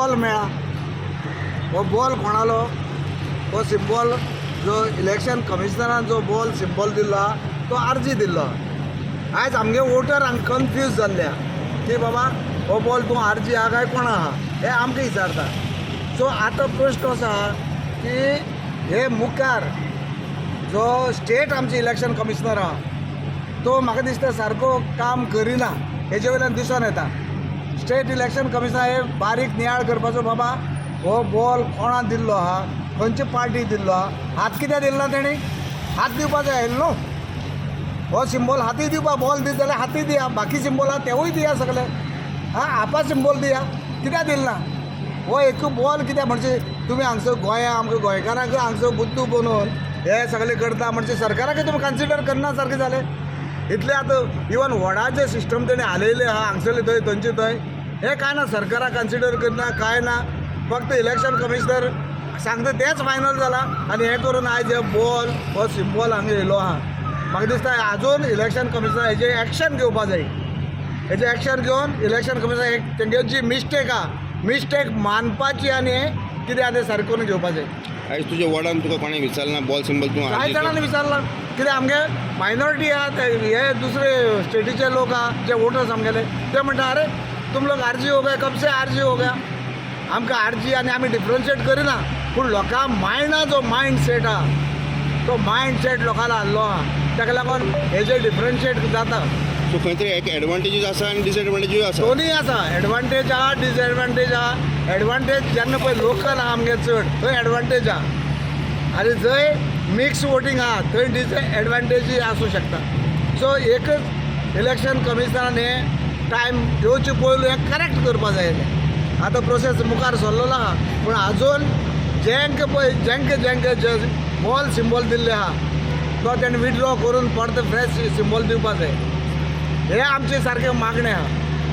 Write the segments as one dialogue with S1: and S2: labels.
S1: Ball मेळा. हो ball कोणालो? हो सिंबॉल जो इलेक्शन कमिशनरान जो बॉल सिंबॉल दिल्लो हा तो आरजी दिल्लो. आयज आमगे वोटर हांगा कन्फ्यूज जाल्ल्या की बाबा हो बॉल तूं आरजी आहा काय कोणा आहा हे आमकां विचारता. सो आतां प्रश्न असो आहा की हे मुखार जो स्टेट आमचे इलेक्शन कमिशनर आहा तो म्हाका दिसता सारको काम करिना हेजे वयल्यान दिसून येता. स्टेट इलेक्शन कमिशनर हे बारीक नियाळ करपाचो बाबा हो बॉल कोणा दिल्लो आहा, खंयचे पार्टी दिल्लो आहा, हात कित्याक दिलो ना तेणी? हात दिवपाचो आयलो न्हू. हो सिंबॉल हाती दिवपा बॉल दित जाल्यार हाती दिया, बाकी सिंबॉल आहा तेवूय दिया सगळे. आपा सिंबॉल दिया, कित्याक दिलना? हो एक बॉल कित्याक म्हणजे तुमी हांगसर गोंया आमकां गोंयकारांक हांगसर बुद्धू बनोवन हे सगळे करता म्हणजे सरकाराक तुमी कन्सिडर करना सारकें जालें. इतले आतां इवन वडाचे सिस्टम तेणें हालयले आहा हांगसरले थंय थंयचे थंय हे काय ना, सरकाराक कन्सिडर करना काय ना, फक्त इलेक्शन कमिशनर सांगता तेच फायनल जाला आनी हें करून आयज हे बॉल हो सिंबॉल हांगा येयलो आहा. म्हाका दिसता आजून इलेक्शन कमिशनर हेजे एक्शन घेवपा जाय. हेजे एक्शन घेवन इलेक्शन कमिशनर तेंगे जी मिस्टेक आहा मिस्टेक मानपाची आनी कितें आहा तें सारकें करून घेवपा जाय.
S2: आयज तुज्या वॉर्डान तुका कोणें विचारना बॉल सिंबल तूं
S1: कांय जाणांनी विचारला कित्याक आमगे मायनॉरिटी आहा हे दुसरे स्टेटीचे लोक आहा जे वोटर्स आमगेले ते म्हणटा अरे तुम लोग आरजी हो गए, कब से आरजी हो गया. आमकां आरजी आनी आमी डिफरन्शिएट करिना पूण लोकां मायंडा जो मायंड सेट आहा तो मायंड सेट लोकांना हाडलो आहा ताका लागून हेजे डिफरन्शिएट जाता.
S2: सो खंय तरी एक एडवांटेजीस आसा आनी डिसएडवांटेजीस आसा.
S1: दोनूय आसा. एडवांटेज आहा डिसएडवांटेज आहा. एडवांटेज जेन्ना पळय लोकल आहा आमगे चड थंय एडवांटेज आहा आनी जंय मिक्स वोटींग आहा थंय डिसएडवांटेजूय आसूं शकता. सो एकच इलेक्शन कमिशनरान हें टायम घेवचे पयलू हें करेक्ट करपा जाय. आतां प्रोसेस मुखार सरलेलो आहा पूण आजून जेंके पळय जेंके जे बॉल सिंबॉल दिल्ले आहा तो तेणें विथड्रॉ करून परत फ्रेश सिंबॉल दिवपा जाय. हे आमचे सारके मागणे आहा.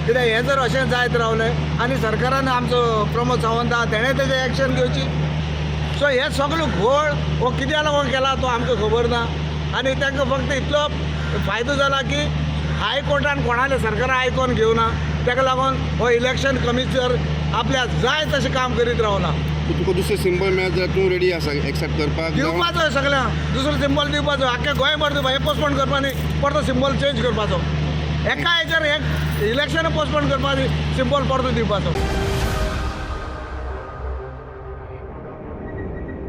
S1: कित्याक हें जर अशें जायत रावलें आनी सरकारान आमचो प्रमोद सावंत आहा तेणें तेजें एक्शन घेवची. सो हे सगळो घोळ हो कित्याक लागून केला तो आमकां खबर ना आनी तांकां फक्त इतलो फायदो जाला की हायकोर्टान कोणालें सरकारान आयकोन घेवना ताका लागून हो इलेक्शन कमिशनर आपल्या जाय तशें काम करीत रावला.
S2: तुका दुसरें सिंबल मेळत जाल्यार तूं रेडी आसा एक्सेप्ट करपाक?
S1: दिवपाचो सगळ्यांक दुसरो सिंबॉल दिवपाचो. आख्या गोंयभर दिवपा हे पोस्टपोन करपा न्ही परतो सिंबॉल चेंज करपाचो. एका हेचेर एक इलेक्शन पोस्टपोन करपाची सिंबॉल परतो दिवपाचो.